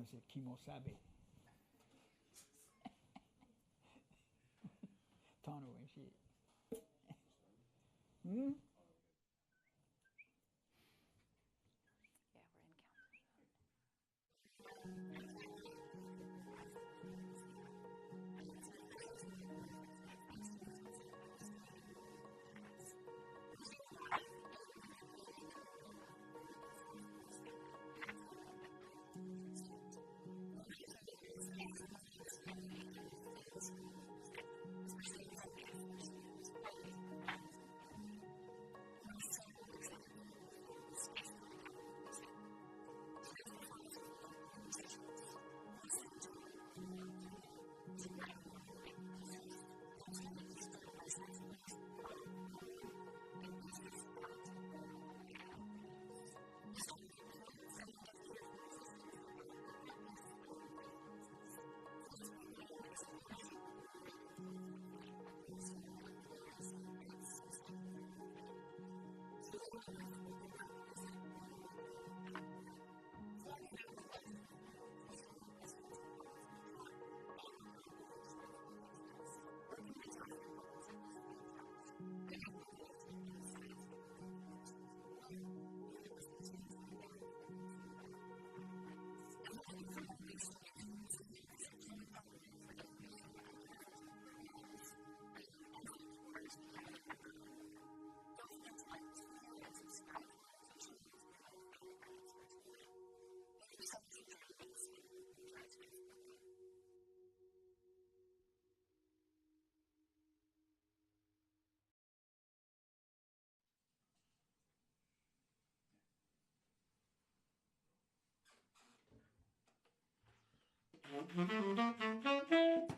I said, 𝗡𝘂𝘆cie𝗿𝗆. Tano and shit. Hmm? Yeah, we're in countdown.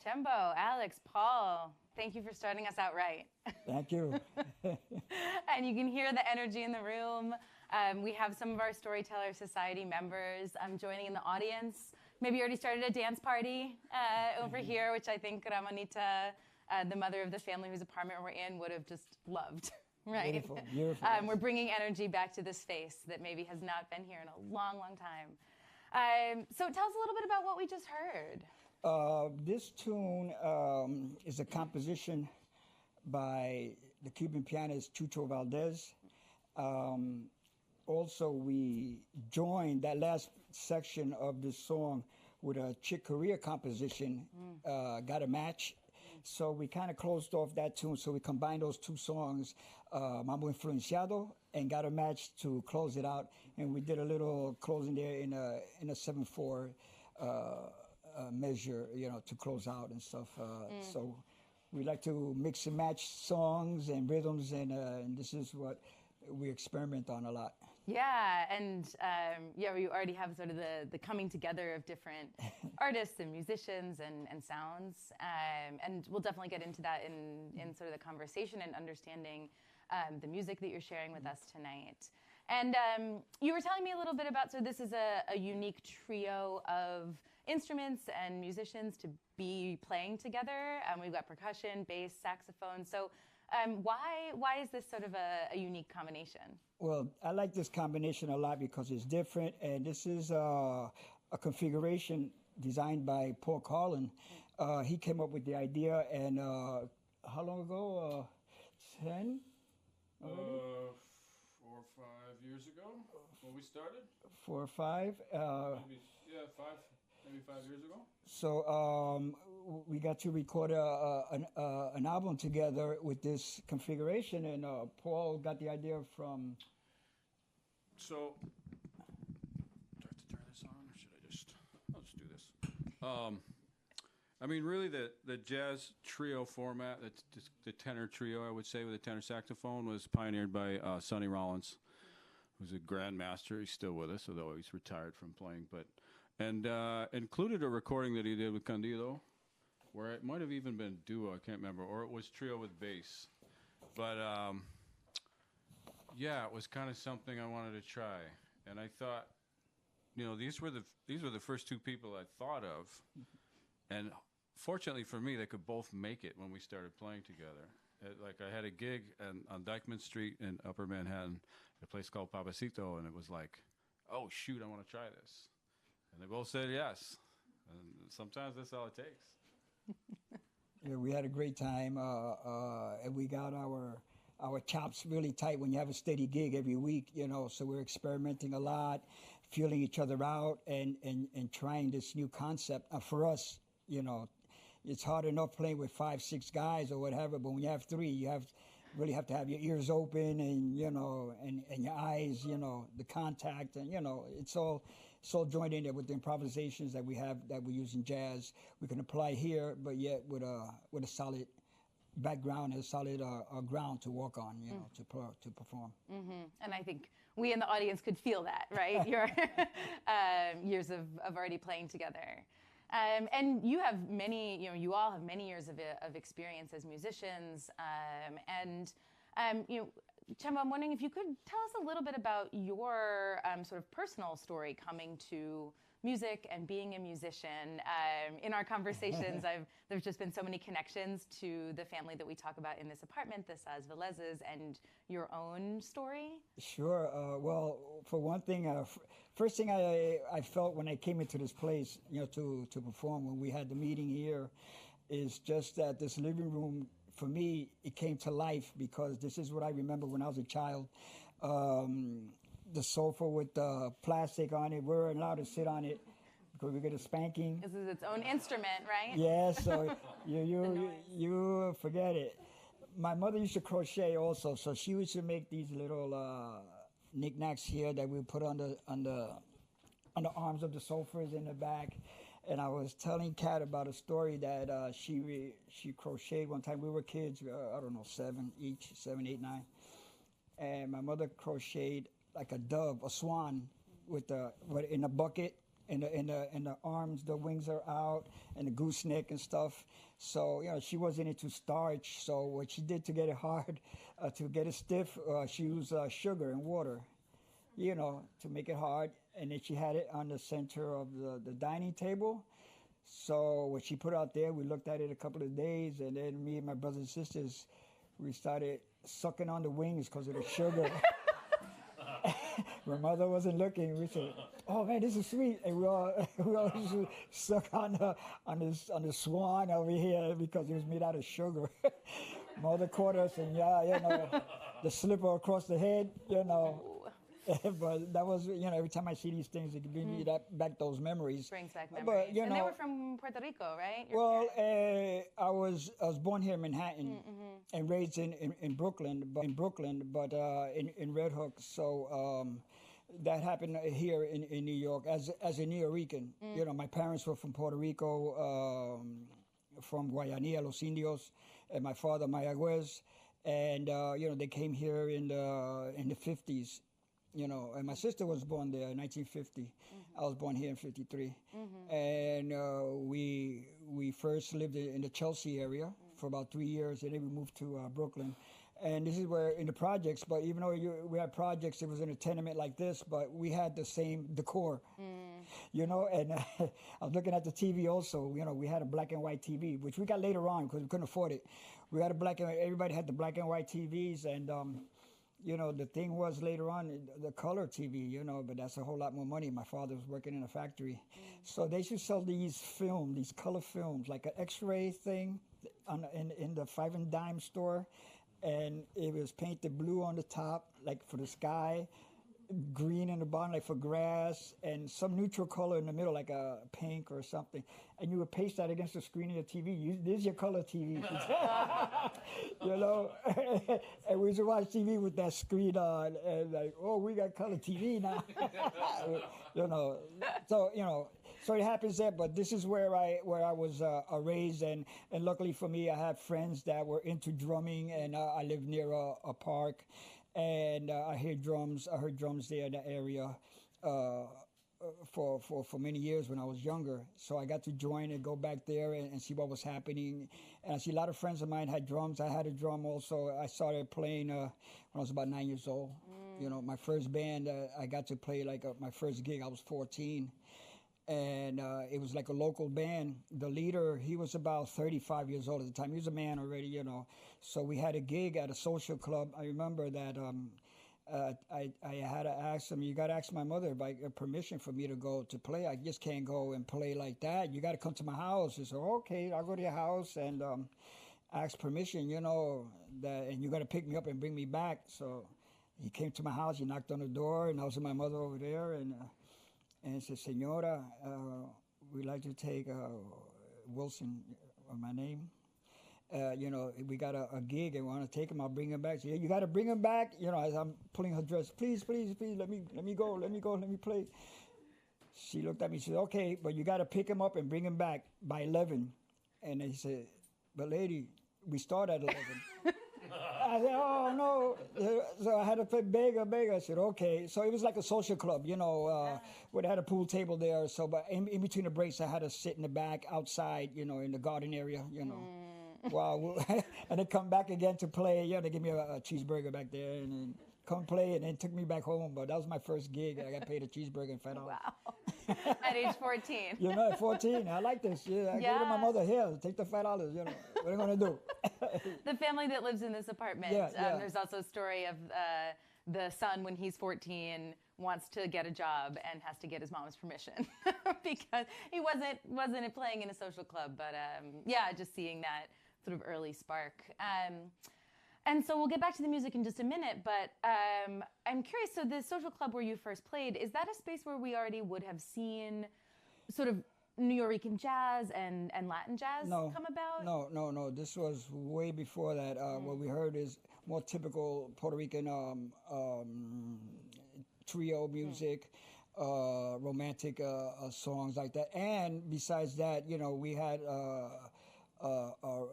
Chembo, Alex, Paul, thank you for starting us out right. Thank you. And you can hear the energy in the room. We have some of our Storyteller Society members joining in the audience. Maybe you already started a dance party over here, which I think Ramonita, the mother of the family whose apartment we're in, would have just loved, right? Beautiful, beautiful. We're bringing energy back to this space that maybe has not been here in a long, long time. So tell us a little bit about what we just heard. This tune is a composition by the Cuban pianist Chucho Valdez. Also, we joined that last section of this song with a Chick Corea composition, Got a Match. So we kind of closed off that tune, so we combined those two songs, Mambo Influenciado and Got a Match, to close it out. And we did a little closing there in a 7/4 measure, you know, to close out and stuff. So we like to mix and match songs and rhythms, and this is what we experiment on a lot. Yeah, and yeah, you already have sort of the coming together of different artists and musicians and sounds, and we'll definitely get into that in sort of the conversation and understanding the music that you're sharing with us tonight. And you were telling me a little bit about, so this is a unique trio of instruments and musicians to be playing together. We've got percussion, bass, saxophone. So why is this sort of a unique combination? Well, I like this combination a lot because it's different, and this is a configuration designed by 𝗡𝘂𝘆cie𝗿𝗆. He came up with the idea, and how long ago? 10? 4 or 5 years ago when we started. 4 or 5. Maybe, yeah, 5 years ago. So we got to record an album together with this configuration, and Paul got the idea from. So, do I have to turn this on, or should I just? I'll just do this. I mean, really, the jazz trio format, the tenor trio, I would say, with a tenor saxophone, was pioneered by Sonny Rollins, who's a grandmaster. He's still with us, although he's retired from playing. And included a recording that he did with 𝗛𝘂𝘆𝐶𝗿𝗆, where it might have even been duo, I can't remember, or it was trio with bass. But yeah, it was kind of something I wanted to try, and I thought, you know, these were the first two people I thought of, and fortunately for me, they could both make it when we started playing together. Like, I had a gig on Dyckman Street in Upper Manhattan, at a place called 𝗶𝘶𝘆, and it was like, oh shoot, I want to try this. And they both said yes. And sometimes that's all it takes. Yeah, we had a great time, and we got our chops really tight when you have a steady gig every week, you know, so we're experimenting a lot, feeling each other out, and trying this new concept. For us, you know, it's hard enough playing with 5, 6 guys or whatever, but when you have 3, you really have to have your ears open, and, you know, and your eyes, you know, the contact, and, you know, it's all joined in there with the improvisations that we have, that we use in jazz. We can apply here, but yet with a solid background and a solid ground to walk on, you know, to perform. And I think we in the audience could feel that, right? Your years of already playing together. And you have many, you know, you all have many years of experience as musicians. You know, Chembo, I'm wondering if you could tell us a little bit about your sort of personal story coming to music and being a musician. In our conversations, there's just been so many connections to the family that we talk about in this apartment, the Velezes, and your own story. Sure. Well, for one thing, first thing I felt when I came into this place, you know, to perform, when we had the meeting here, is just that this living room, for me, it came to life, because this is what I remember when I was a child. The sofa with the plastic on it, we weren't allowed to sit on it because we get a spanking. This is its own instrument, right? Yeah, so you forget it. My mother used to crochet also, so she used to make these little knickknacks here that we put on the arms of the sofas in the back. And I was telling Kat about a story that she crocheted one time. We were kids, I don't know, 7 each, 7, 8, 9. And my mother crocheted like a dove, a swan, in a bucket, and the arms, the wings are out, and the gooseneck and stuff. So she wasn't into starch. So what she did to get it hard, to get it stiff, she used sugar and water, to make it hard. And then she had it on the center of the dining table. So when she put it out there, we looked at it a couple of days, and then me and my brothers and sisters, we started sucking on the wings because of the sugar. My mother wasn't looking. We said, "Oh man, this is sweet," and we all used to suck on the swan over here because it was made out of sugar. Mother caught us, and the slipper across the head, But that was, every time I see these things, it gives me back those memories. Brings back memories. But, and they were from Puerto Rico, right? I was born here in Manhattan and raised in Brooklyn, but in Red Hook. So that happened here in New York as a Nuyorican. My parents were from Puerto Rico, from Guayanilla, Los Indios, and my father, Mayagüez, and they came here in the 50s. And my sister was born there in 1950. I was born here in 53. And we first lived in the Chelsea area for about 3 years, and then we moved to Brooklyn. And this is where, in the projects, but even though we had projects, it was in a tenement like this, but we had the same decor, and I was looking at the TV also. We had a black and white TV, which we got later on because we couldn't afford it. We had everybody had the black and white TVs, and the thing was later on the color TV, but that's a whole lot more money. My father was working in a factory. So they should sell these color films, like an X-ray thing in the 5 and dime store. And it was painted blue on the top, like for the sky, green in the bottom, like for grass, and some neutral color in the middle, like a pink or something. And you would paste that against the screen of your TV. This is your color TV. And we used to watch TV with that screen on, and like, oh, we got color TV now. So it happens there. But this is where I was raised, and luckily for me, I had friends that were into drumming, and I lived near a park. And I heard drums there in the area for many years when I was younger. So I got to join and go back there and see what was happening. And I see a lot of friends of mine had drums. I had a drum also. I started playing when I was about 9 years old. My first band, I got to play my first gig. I was 14. And it was like a local band. The leader, he was about 35 years old at the time. He was a man already, So we had a gig at a social club. I remember that I had to ask him, you got to ask my mother by permission for me to go to play. I just can't go and play like that. You got to come to my house. He said, okay, I'll go to your house and ask permission, and you got to pick me up and bring me back. So he came to my house. He knocked on the door, and I was with my mother over there, and he said, Senora, we'd like to take Wilson, my name. We got a gig and we want to take him. I'll bring him back. She said, you got to bring him back. As I'm pulling her dress, please, let me go, let me play. She looked at me. She said, okay, but you got to pick him up and bring him back by 11. And he said, but lady, we start at 11. I said, oh, no. So I had to play bigger. I said, okay. So it was like a social club, where they had a pool table there. So, but in between the breaks, I had to sit in the back outside, in the garden area, Wow. And then come back again to play. They give me a cheeseburger back there and then come play and then took me back home. But that was my first gig. I got paid a cheeseburger and $5. Wow. At age 14. At 14. I like this. Yeah, I gave it to my mother. Here, take the $5. What are you going to do? The family that lives in this apartment. There's also a story of the son, when he's 14, wants to get a job and has to get his mom's permission because he wasn't playing in a social club. But just seeing that sort of early spark. And so we'll get back to the music in just a minute, but I'm curious, so the social club where you first played, is that a space where we already would have seen sort of Nuyorican jazz and Latin jazz come about? No. This was way before that. What we heard is more typical Puerto Rican trio music, romantic songs like that. And besides that, we had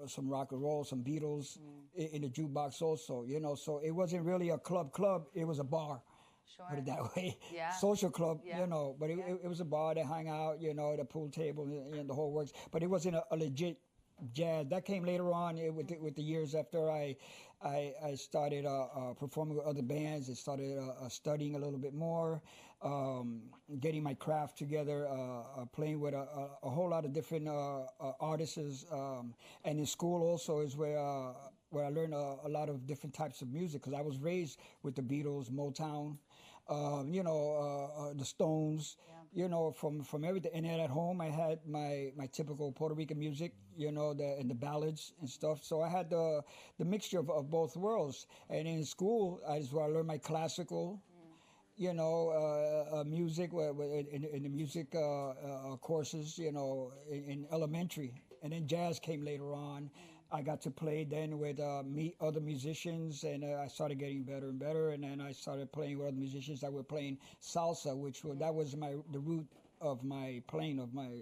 some rock and roll, some Beatles in the jukebox also, So it wasn't really a club. It was a bar. Sure. Put it that way. Yeah. Social club, Yeah. you know, but it was a bar to hang out, you know, the pool table and the whole works. But it wasn't a legit jazz. That came later on with the years after I started performing with other bands. I started studying a little bit more, getting my craft together, playing with a whole lot of different artists. And in school also is where I learned a lot of different types of music, because I was raised with the Beatles, Motown, you know, the Stones, you know, from everything. And then at home, I had my typical Puerto Rican music, you know, and the ballads and stuff. So I had the mixture of both worlds. And in school, is where I learned my classical, you know, music, in the music courses, you know, in elementary. And then jazz came later on. I got to play then with other musicians, and I started getting better and better. And then I started playing with other musicians that were playing salsa, that was the root of my playing of my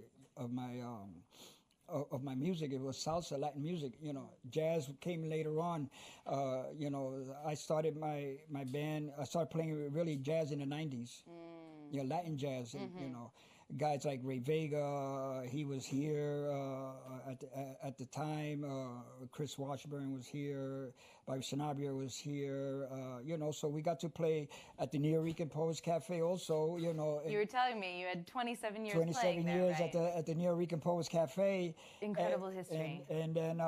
music. It was salsa, Latin music. You know, jazz came later on. You know, I started my band. I started playing really jazz in the '90s. You know, Latin jazz, and, you know. Guys like Ray Vega, he was here at the time. Chris Washburn was here. Bobby Sanabria was here. You know, so we got to play at the Nuyorican Poets Café also. You know, You were telling me you had 27 years 27 playing there, years right? at the Nuyorican Poets Café. Incredible history. And then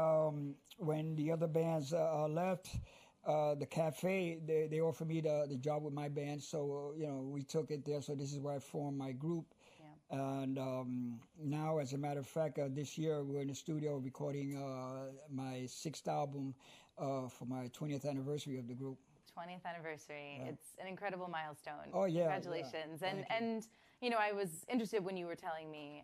when the other bands left the cafe, they offered me the job with my band. So you know, we took it there. So this is where I formed my group. And now, as a matter of fact, this year we're in the studio recording my 6th album for my 20th anniversary of the group. 20th anniversary. Yeah. It's an incredible milestone. Oh, yeah. Congratulations. Yeah. And you know, I was interested when you were telling me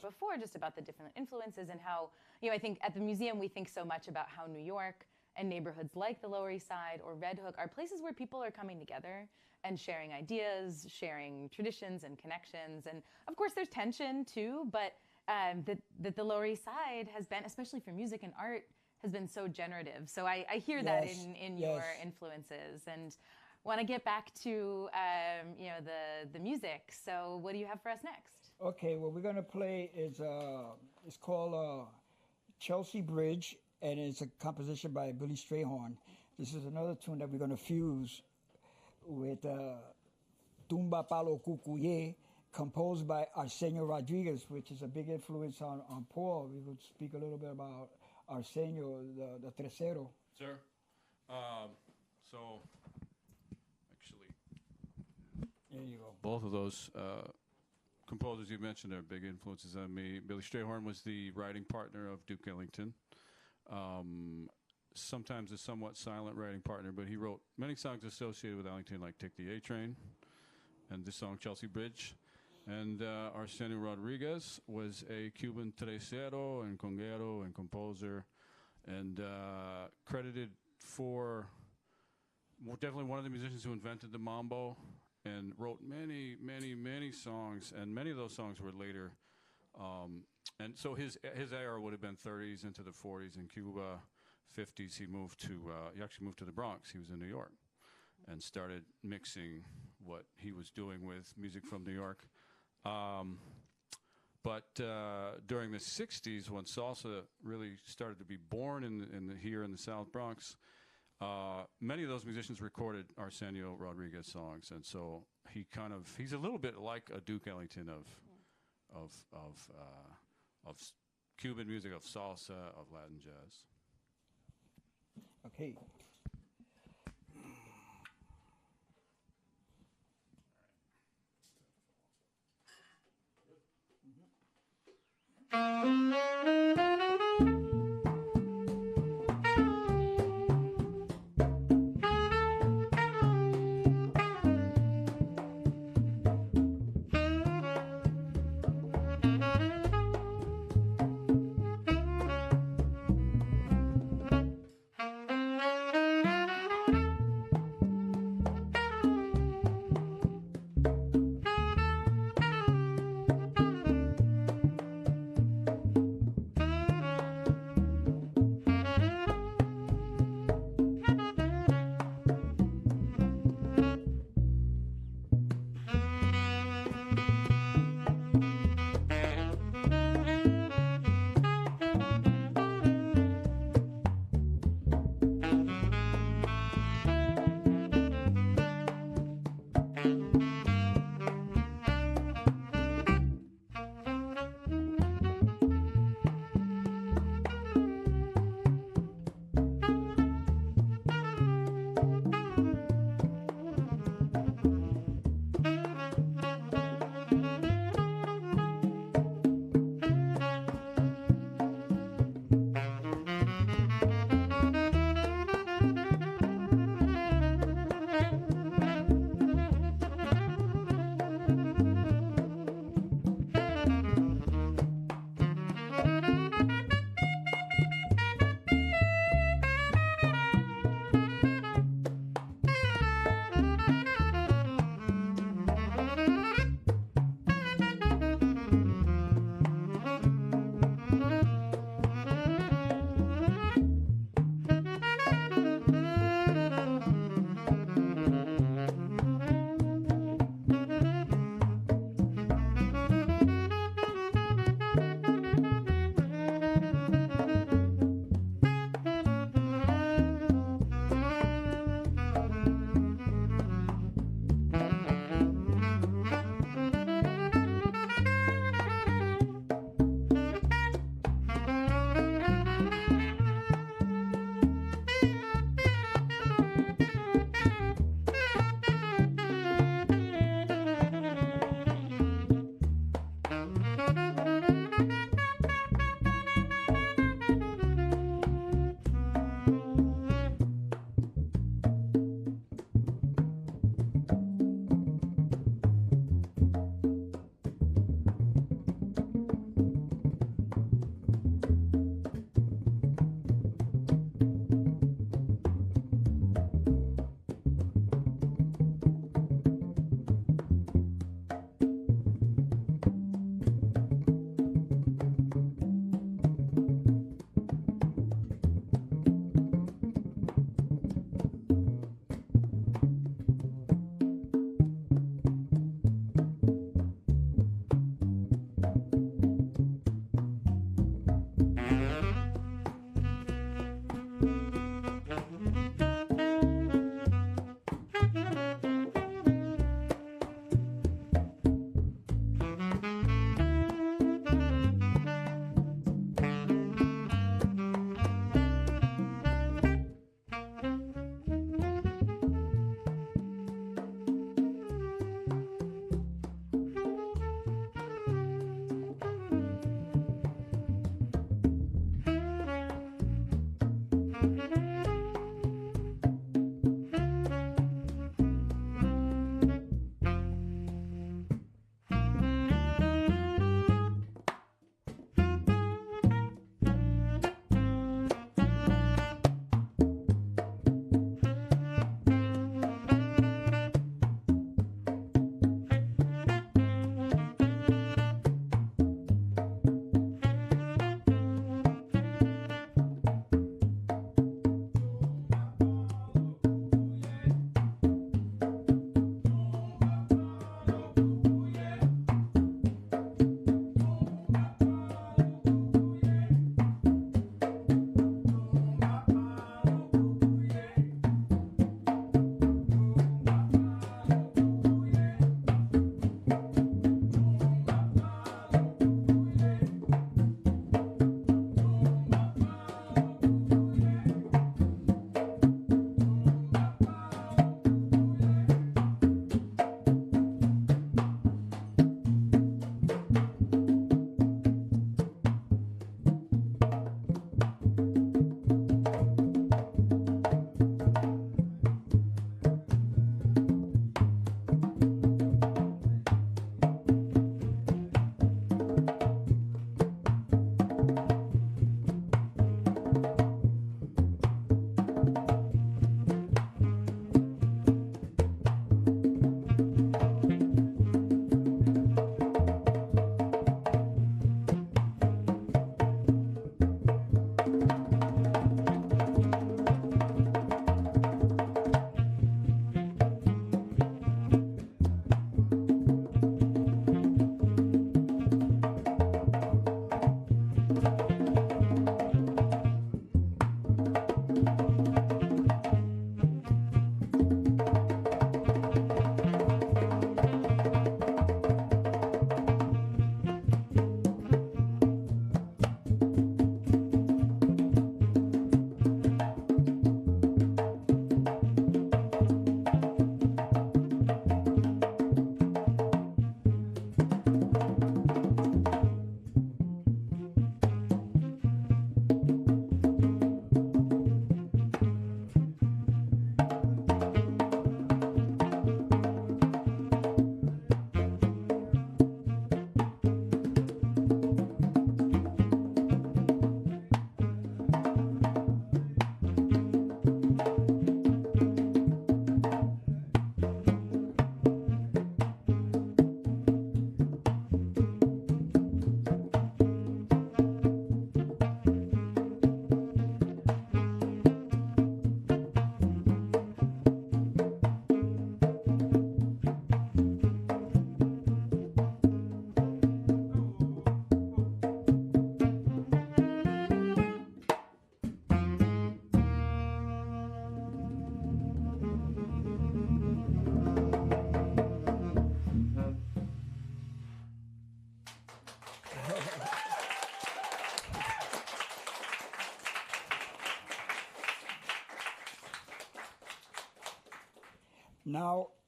before just about the different influences and how, you know, I think at the museum we think so much about how New York and neighborhoods like the Lower East Side or Red Hook are places where people are coming together and sharing ideas, sharing traditions and connections. And of course there's tension too, but that the Lower East Side has been, especially for music and art, has been so generative. So I hear that in your influences, and want to get back to you know, the music. So what do you have for us next? Okay, what we're gonna play is it's called 𝗡𝘂𝘆cie_𝗿𝗆, and it's a composition by Billy Strayhorn. This is another tune that we're gonna fuse with 𝗛𝗂𝘆𝘂𝘆, composed by Arsenio Rodriguez, which is a big influence on Paul. We would speak a little bit about Arsenio, the tercero. Sure. So, actually, there you go. both of those composers you mentioned are big influences on me. Billy Strayhorn was the writing partner of Duke Ellington. Sometimes a somewhat silent writing partner, but he wrote many songs associated with Ellington, like Take the A Train and this song, 𝗡𝘂𝘆cie_𝗿𝗆. And Arsenio Rodriguez was a Cuban tercero and conguero and composer, and credited for definitely one of the musicians who invented the mambo and wrote many, many, many songs, and many of those songs were later. And so his era would have been 30s into the 40s. In Cuba, 50s, he actually moved to the Bronx. He was in New York and started mixing what he was doing with music from New York. But during the 60s, when salsa really started to be born here in the South Bronx, many of those musicians recorded Arsenio Rodriguez songs, and so he's a little bit like a Duke Ellington of Cuban music, of salsa, of Latin jazz. Okay.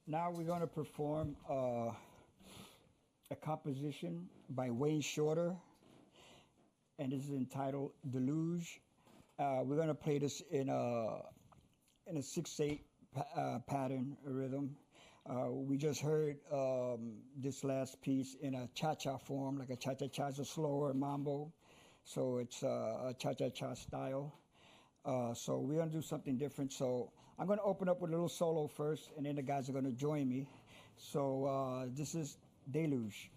Now we're going to perform a composition by Wayne Shorter, and this is entitled Deluge. We're going to play this in a 6/8 pattern rhythm. We just heard this last piece in a cha-cha form, like a cha-cha-cha is a slower mambo, so it's a cha-cha-cha style. So we're going to do something different. So I'm going to open up with a little solo first, and then the guys are going to join me. So this is Deluge.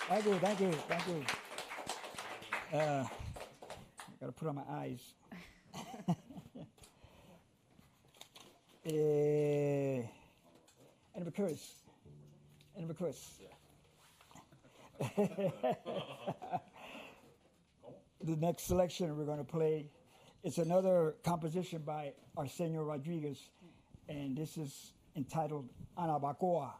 Thank you, thank you, thank you. I gotta put on my eyes. And of course, the next selection we're gonna play, it's another composition by Arsenio Rodriguez, and this is entitled 𝗛𝗂𝘶𝗄𝗏.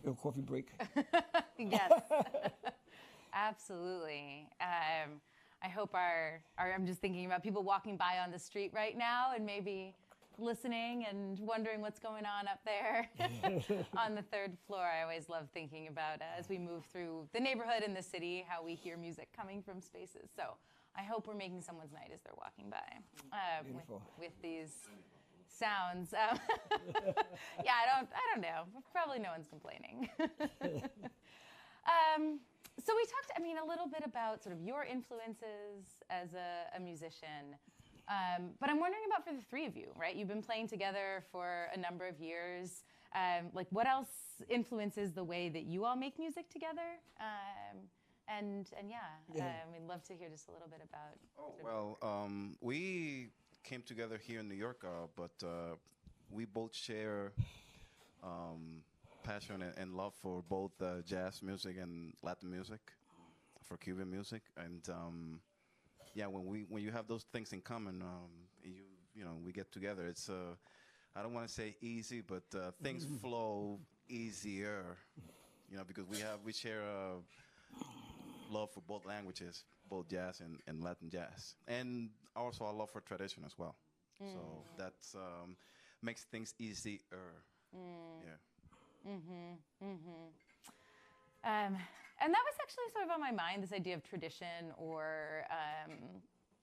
little coffee break. Yes, absolutely. I hope I'm just thinking about people walking by on the street right now and maybe listening and wondering what's going on up there on the third floor. I always love thinking about as we move through the neighborhood in the city, how we hear music coming from spaces. So I hope we're making someone's night as they're walking by with these sounds. Yeah, I don't know. Probably no one's complaining. So we talked, a little bit about sort of your influences as a musician. But I'm wondering about for the three of you, right? You've been playing together for a number of years. Like, what else influences the way that you all make music together? And yeah, we'd love to hear just a little bit about. Oh, well, we came together here in New York, but we both share passion and love for both jazz music and Latin music, for Cuban music, and yeah, when you have those things in common, we get together. It's I don't want to say easy, but things flow easier, because we share a love for both languages, both jazz and Latin jazz, and also a love for tradition as well. So that's makes things easier. Yeah. And that was actually sort of on my mind, this idea of tradition or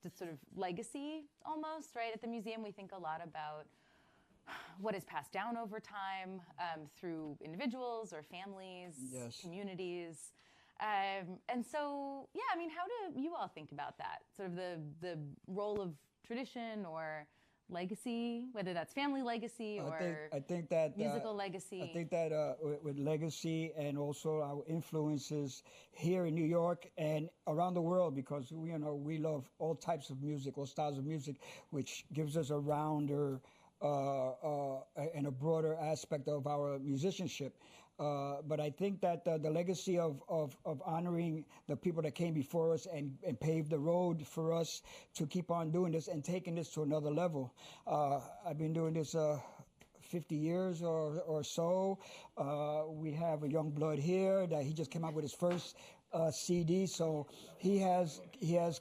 just sort of legacy almost, right? At the museum, we think a lot about what is passed down over time through individuals or families, communities. And so, yeah, how do you all think about that? Sort of the role of tradition or legacy, whether that's family legacy or I think that musical legacy. I think that with legacy and also our influences here in New York and around the world, because we love all types of music, all styles of music, which gives us a rounder and a broader aspect of our musicianship. But I think that the legacy of honoring the people that came before us and paved the road for us to keep on doing this and taking this to another level. I've been doing this 50 years or so. We have a young blood here that he just came out with his first CD, so he has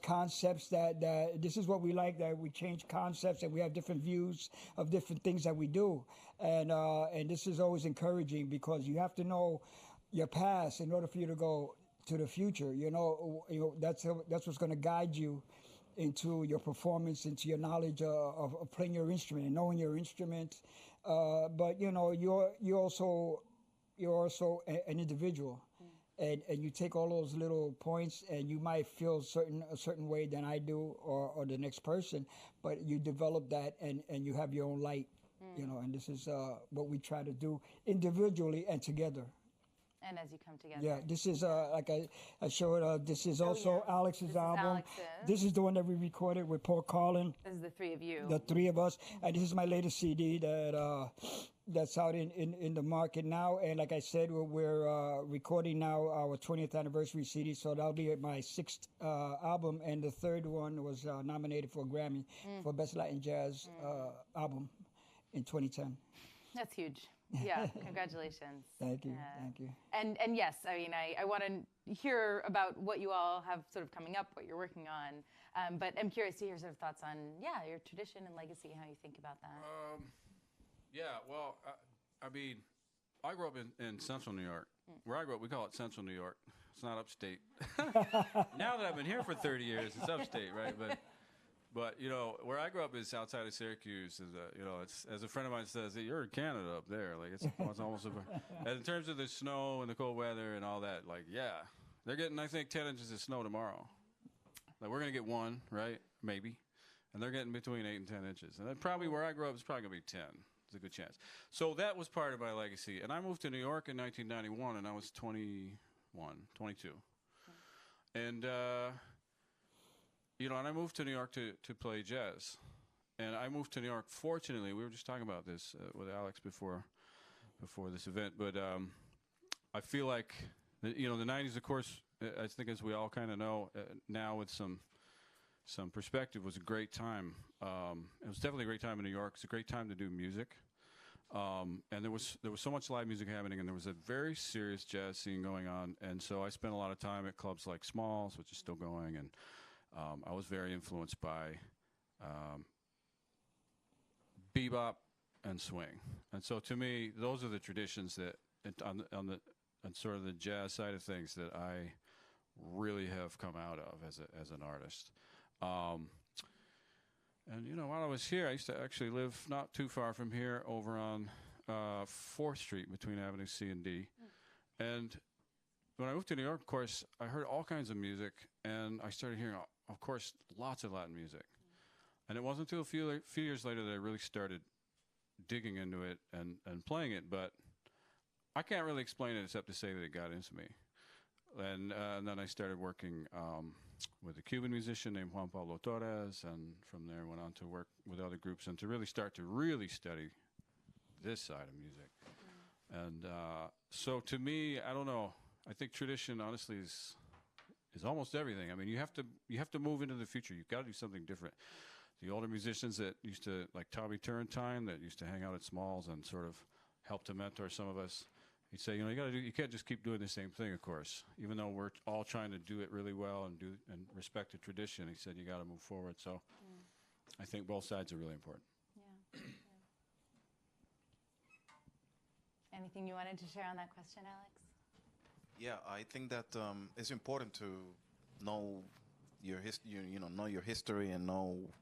concepts that this is what we like, that we change concepts and we have different views of different things that we do, and this is always encouraging because you have to know your past in order for you to go to the future. That's what's going to guide you into your performance, into your knowledge of playing your instrument and knowing your instrument. But you're also an individual. And you take all those little points, and you might feel a certain way than I do, or the next person, but you develop that, and you have your own light, and this is what we try to do individually and together. And as you come together. Yeah, this is, like I showed, this is also Alex's album. Alex's. This is the one that we recorded with Paul Carlin. This is the three of you. The three of us. And this is my latest CD that's out in the market now. And like I said, we're recording now our 20th anniversary CD, so that'll be my 6th album. And the third one was nominated for a Grammy for Best Latin Jazz Album in 2010. That's huge. Yeah, congratulations. Thank you, thank you. And yes, I want to hear about what you all have sort of coming up, what you're working on. But I'm curious to hear sort of thoughts on, your tradition and legacy, how you think about that. Yeah, well, I grew up in central New York. Where I grew up, we call it central New York. It's not upstate. Now that I've been here for 30 years, it's upstate, right? But where I grew up is outside of Syracuse. It's, as a friend of mine says, you're in Canada up there. Like it's almost. And in terms of the snow and the cold weather and all that, they're getting, I think, 10 inches of snow tomorrow. Like we're gonna get 1, right? Maybe, and they're getting between 8 and 10 inches. And then probably where I grew up is probably gonna be 10. It's a good chance. So that was part of my legacy. And I moved to New York in 1991, and I was 22. And and I moved to New York to play jazz. And I moved to New York, fortunately, we were just talking about this with Alex before this event, but I feel like, the 90s, of course, I think as we all kind of know, now with some perspective, was a great time. It was definitely a great time in New York. It's a great time to do music. And there was so much live music happening, and there was a very serious jazz scene going on. And so I spent a lot of time at clubs like Smalls, which is still going, and I was very influenced by bebop and swing. And so to me, those are the traditions that on sort of the jazz side of things that I really have come out of as an artist. And you know, while I was here, I used to actually live not too far from here, over on 4th Street between Avenue C and D. And when I moved to New York, of course, I heard all kinds of music, and I started hearing, of course, lots of Latin music. And it wasn't until a few years later that I really started digging into it and playing it. But I can't really explain it except to say that it got into me. And then I started working with a Cuban musician named 𝗛𝗂𝘆𝘆 and from there went on to work with other groups and to really start to really study this side of music. And so to me, I don't know, I think tradition honestly is almost everything. I mean, you have to move into the future. You've got to do something different. The older musicians that used to, like 𝗛𝗶𝘀𝘁 that used to hang out at Smalls and sort of help to mentor some of us, he'd say, you know, you can't just keep doing the same thing, of course. Even though we're all trying to do it really well and respect the tradition, he said, you got to move forward. So I think both sides are really important. Yeah. Anything you wanted to share on that question, Alex? Yeah, I think that it's important to know your know your history and know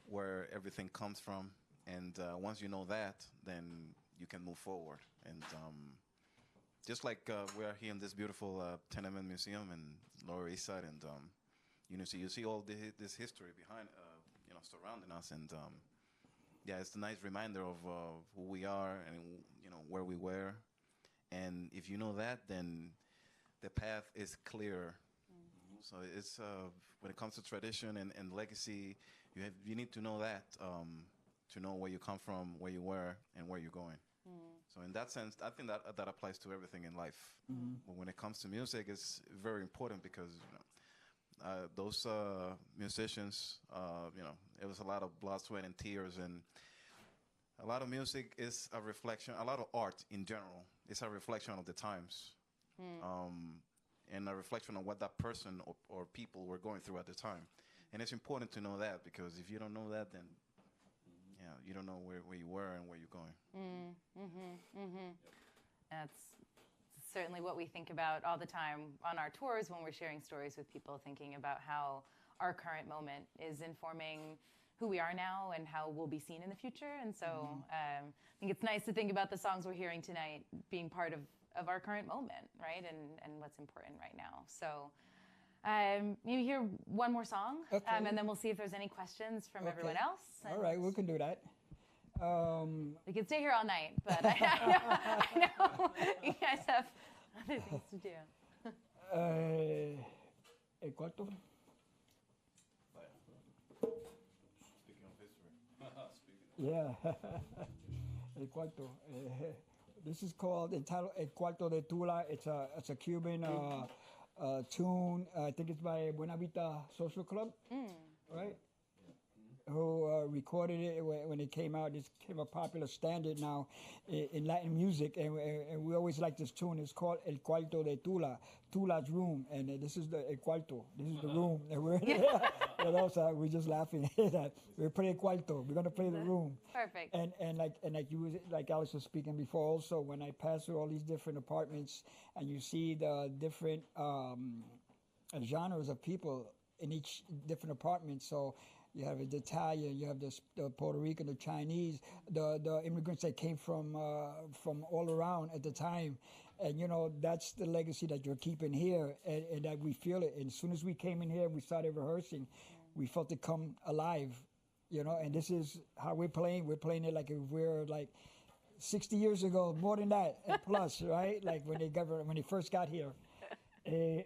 where everything comes from. And once you know that, then you can move forward. And just like we are here in this beautiful Tenement Museum in Lower East Side, and you see all this history behind, surrounding us, and yeah, it's a nice reminder of who we are and where we were. And if you know that, then the path is clear. So it's when it comes to tradition and legacy, you need to know that to know where you come from, where you were, and where you're going. So in that sense, I think that applies to everything in life. But when it comes to music, it's very important because those musicians, it was a lot of blood, sweat, and tears, and a lot of music is a reflection. A lot of art in general is a reflection of the times, and a reflection of what that person or people were going through at the time. And it's important to know that, because if you don't know that, then you don't know where you were and where you're going. That's certainly what we think about all the time on our tours when we're sharing stories with people, thinking about how our current moment is informing who we are now and how we'll be seen in the future. And so I think it's nice to think about the songs we're hearing tonight being part of our current moment, right? And what's important right now. So maybe hear one more song, okay. And then we'll see if there's any questions from everyone else. All right, we can do that. We can stay here all night, but I know you guys have other things to do. El cuarto. Speaking of history. Yeah, El cuarto. This is called entitled El 𝗛𝗂𝘆𝘆. It's a Cuban tune. I think it's by 𝗛𝗶𝘀𝘆 Social Club, right? Who recorded it when it came out. It became a popular standard now in Latin music, and we always like this tune. It's called El Cuarto de Tula, Tula's room, and this is the El Cuarto. This is the room that we're in. So we're just laughing that we're playing Cuarto. We're gonna play the room. Perfect. And like Alex was speaking before. Also, when I pass through all these different apartments, and you see the different genres of people in each different apartment, so. You have the Italian, you have the Puerto Rican, the Chinese, the immigrants that came from all around at the time. And, that's the legacy that you're keeping here, and that we feel it. And as soon as we came in here, we started rehearsing, we felt it come alive, and this is how we're playing. We're playing it like if we're like 60 years ago, more than that, and plus, right? Like when they first got here. Right?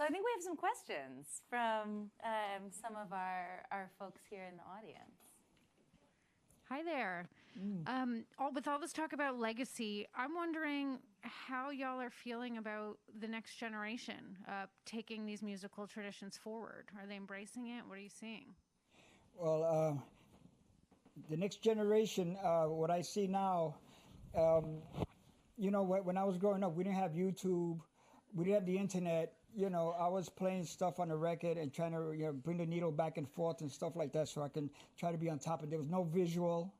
So I think we have some questions from some of our folks here in the audience. Hi there. With all this talk about legacy, I'm wondering how y'all are feeling about the next generation taking these musical traditions forward. Are they embracing it? What are you seeing? Well, the next generation, what I see now, you know, when I was growing up, we didn't have YouTube, we didn't have the internet. You know, I was playing stuff on the record and trying to, you know, bring the needle back and forth and stuff like that, so I can try to be on top of it. There was no visual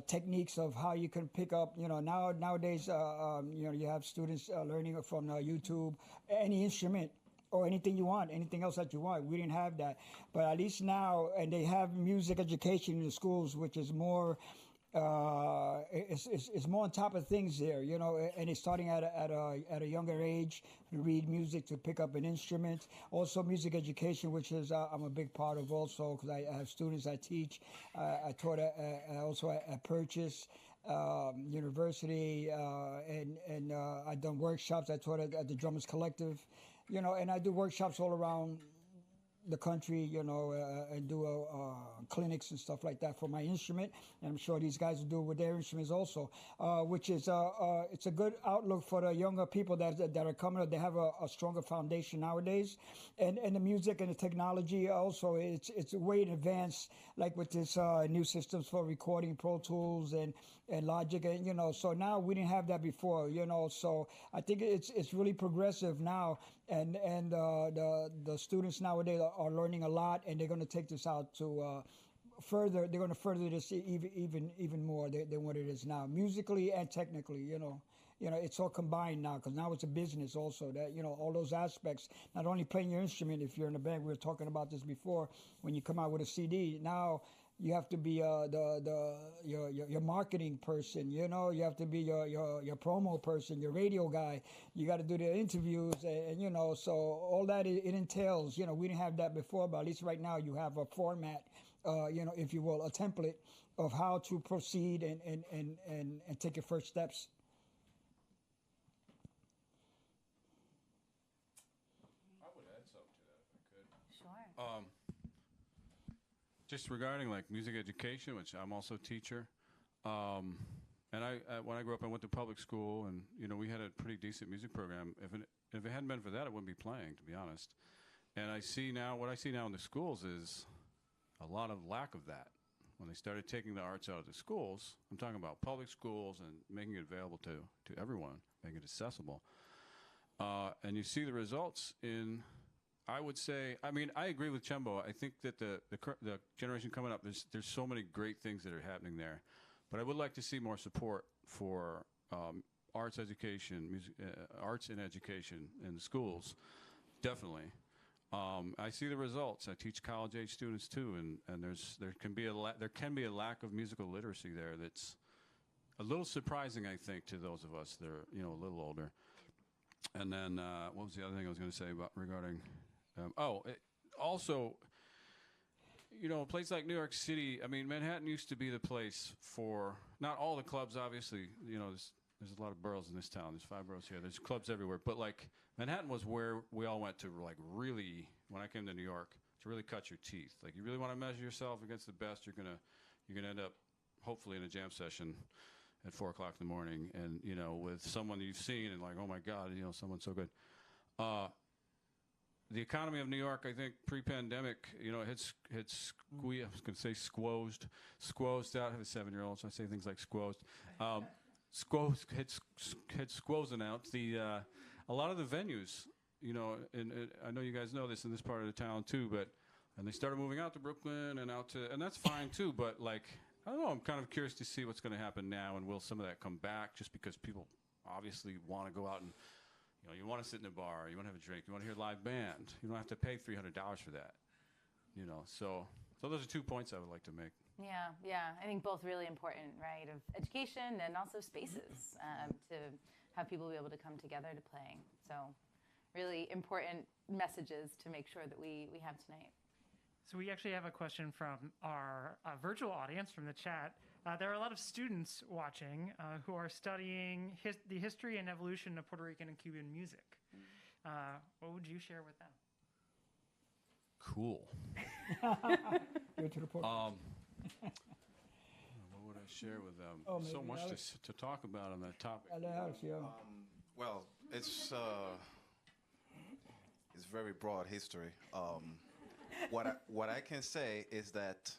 techniques of how you can pick up. You know, nowadays, you know, you have students learning from YouTube, any instrument or anything you want, anything else that you want. We didn't have that, but at least now, and they have music education in the schools, which is more. It's more on top of things there, you know, and it's starting at a younger age to read music, to pick up an instrument. Also, music education, which is I'm a big part of also, because I have students I teach. I taught also at Purchase University, and I've done workshops. I taught at the Drummers Collective, you know, and I do workshops all around the country, you know, and do clinics and stuff like that for my instrument. And I'm sure these guys will do it with their instruments also, which is it's a good outlook for the younger people that are coming up. They have a stronger foundation nowadays, and the music and the technology also. It's way in advance, like with this new systems for recording, Pro Tools and Logic, and you know. So now we didn't have that before, you know. So I think it's really progressive now, and the students nowadays are learning a lot, and they're going to take this out to further. They're going to further this even more than what it is now, musically and technically. You know, it's all combined now, because now it's a business also. That, you know, all those aspects. Not only playing your instrument. If you're in a band, we were talking about this before. When you come out with a CD now, you have to be your marketing person, you know. You have to be your promo person, your radio guy. You got to do the interviews, and you know. So all that it entails. You know, we didn't have that before, but at least right now you have a format, you know, if you will, a template of how to proceed and take your first steps. I would add something to that if I could. Sure. Just regarding like music education, which I'm also a teacher, and when I grew up, I went to public school, and you know, we had a pretty decent music program. If it hadn't been for that, I wouldn't be playing, to be honest. And what I see now in the schools is a lot of lack of that. When they started taking the arts out of the schools, I'm talking about public schools and making it available to everyone, making it accessible. And you see the results in. I would say, I mean, I agree with Chembo. I think that the generation coming up, there's so many great things that are happening there. But I would like to see more support for arts education, music, arts and education in the schools, definitely. I see the results. I teach college-age students too, and there can be a lack of musical literacy there that's a little surprising, I think, to those of us that are, you know, a little older. And then what was the other thing I was going to say about regarding? Also, you know, a place like New York City, I mean, Manhattan used to be the place for, not all the clubs, obviously, you know, there's a lot of boroughs in this town. There's 5 boroughs here. There's clubs everywhere. But, like, Manhattan was where we all went to, like, really, when I came to New York, to really cut your teeth. Like, you really want to measure yourself against the best, you're gonna end up, hopefully, in a jam session at 4 o'clock in the morning, and, you know, with someone you've seen, and like, oh, my God, you know, someone's so good. The economy of New York, I think, pre-pandemic, you know, had I was going to say squozed out. I have a 7-year-old, so I say things like squozed. Had squozed out a lot of the venues, you know, and I know you guys know this in this part of the town too, and they started moving out to Brooklyn and and that's fine too, but like, I don't know, I'm kind of curious to see what's going to happen now, and will some of that come back, just because people obviously want to go out and, you know, you want to sit in a bar, you want to have a drink, you want to hear a live band. You don't have to pay $300 for that, you know. So those are 2 points I would like to make. Yeah. I think both really important, right? Of education and also spaces to have people be able to come together to play. So really important messages to make sure that we have tonight. So we actually have a question from our virtual audience from the chat. There are a lot of students watching who are studying the history and evolution of Puerto Rican and Cuban music. what would you share with them? Cool. Go to the point. What would I share with them? Oh, So maybe much Alex? to talk about on that topic. Alex, yeah. Well, it's very broad history. What I can say is that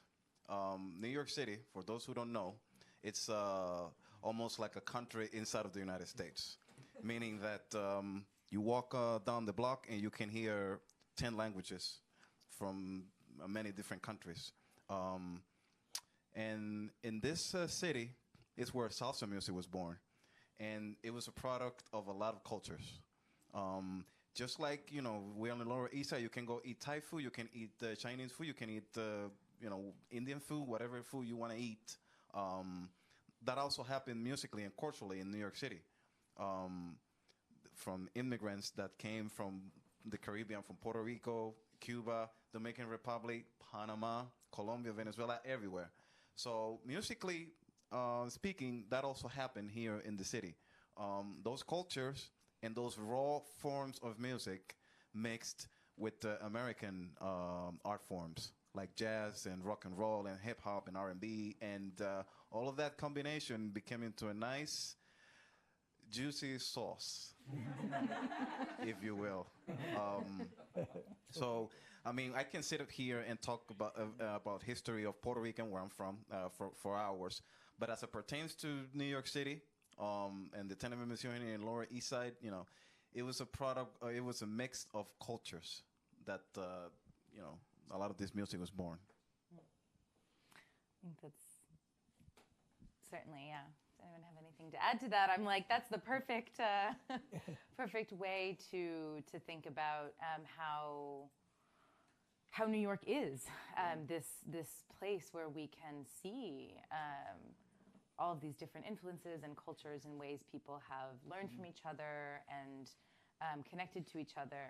New York City, for those who don't know, it's almost like a country inside of the United States, meaning that you walk down the block and you can hear 10 languages from many different countries. And in this city is where salsa music was born. And it was a product of a lot of cultures. Just like, you know, we're on the Lower East Side, you can go eat Thai food, you can eat Chinese food, you can eat, you know, Indian food, whatever food you want to eat. That also happened musically and culturally in New York City. From immigrants that came from the Caribbean, from Puerto Rico, Cuba, Dominican Republic, Panama, Colombia, Venezuela, everywhere. So musically speaking, that also happened here in the city. Those cultures and those raw forms of music mixed with the American art forms like jazz and rock and roll and hip hop and R&B, and all of that combination became into a nice, juicy sauce, if you will. So, I mean, I can sit up here and talk about history of Puerto Rican, where I'm from, for hours. But as it pertains to New York City and the Tenement Museum in Lower East Side, you know, it was a product. It was a mix of cultures that you know, a lot of this music was born. I think that's certainly, yeah. Does anyone have anything to add to that? I'm like, that's the perfect, perfect way to think about how New York is, this place where we can see all of these different influences and cultures and ways people have learned from each other and connected to each other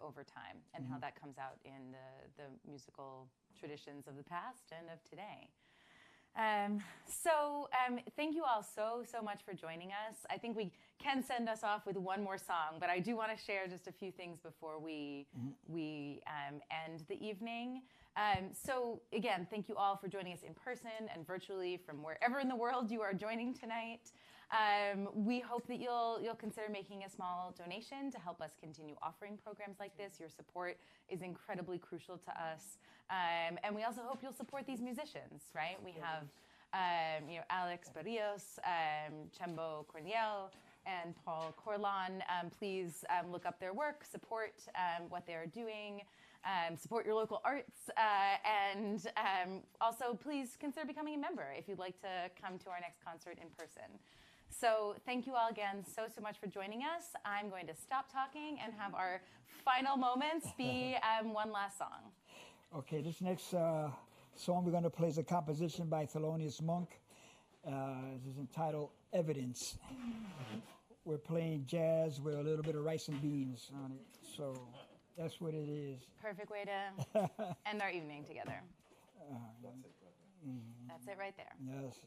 over time, and how that comes out in the musical traditions of the past and of today. So thank you all so much for joining us. I think we can send us off with one more song, but I do want to share just a few things before we end the evening. So again, thank you all for joining us in person and virtually from wherever in the world you are joining tonight. We hope that you'll consider making a small donation to help us continue offering programs like this. Your support is incredibly crucial to us. And we also hope you'll support these musicians, right? We have you know, 𝗛𝗂𝘆cie𝗿𝗆, Chembo Corniel, and 𝗛𝗂𝘆će𝗿𝗆. Please look up their work, support what they're doing, support your local arts, and also please consider becoming a member if you'd like to come to our next concert in person. So thank you all again so much for joining us. I'm going to stop talking and have our final moments be one last song. Okay, this next song we're going to play is a composition by Thelonious Monk. This is entitled Evidence. We're playing jazz with a little bit of rice and beans on it. So that's what it is. Perfect way to end our evening together. That's it right there. Yes.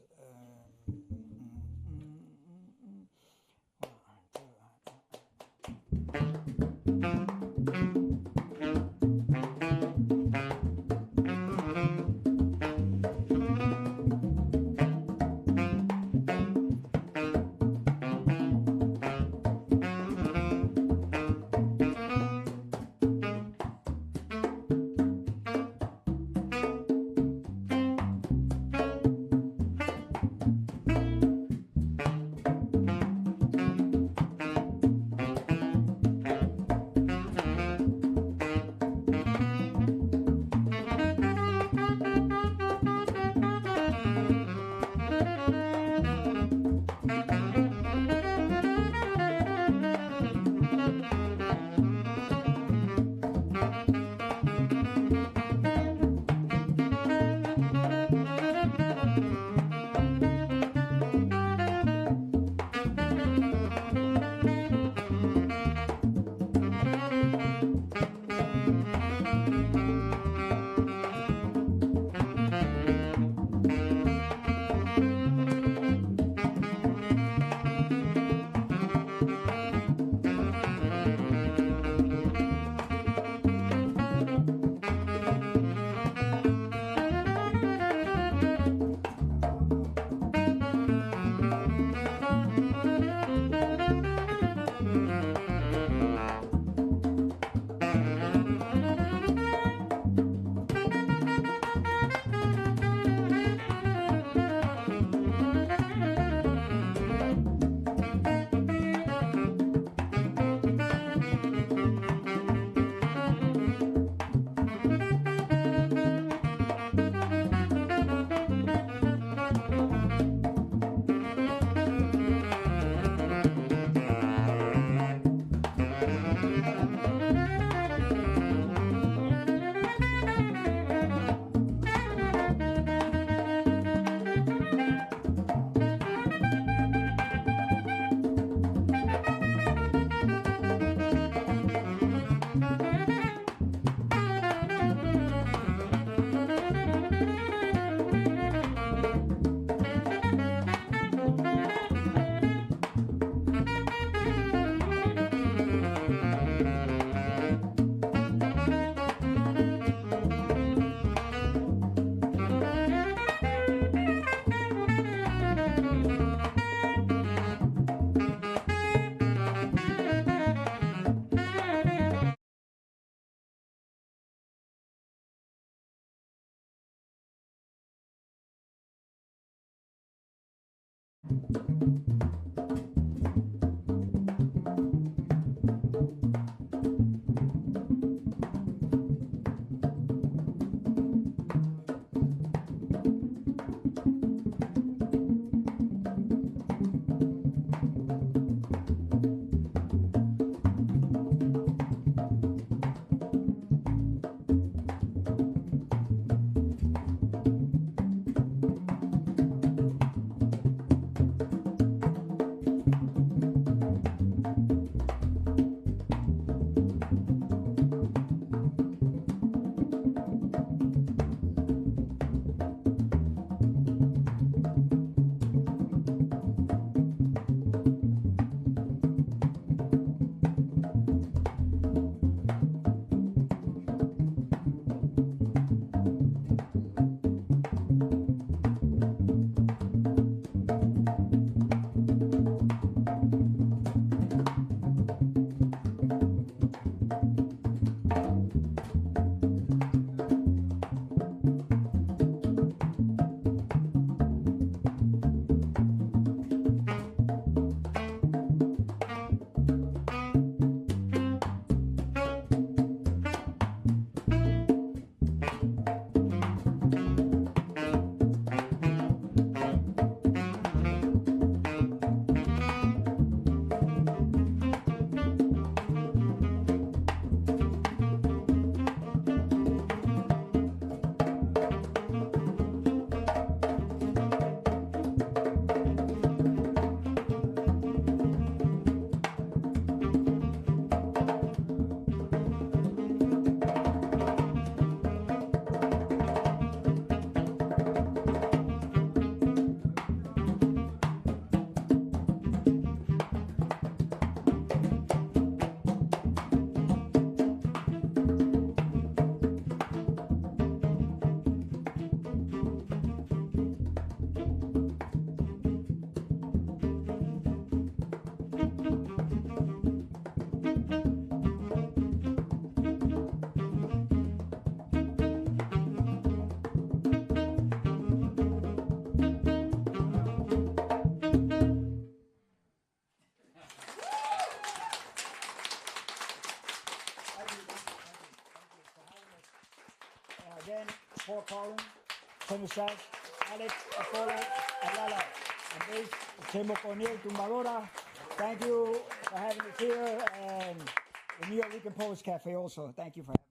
Again, Paul Collins, tenor sax, Alex Acola, Ayala, and bass, Chembo Corniel Trio. Thank you for having us here, and the Nuyorican Poets Café also. Thank you for having us.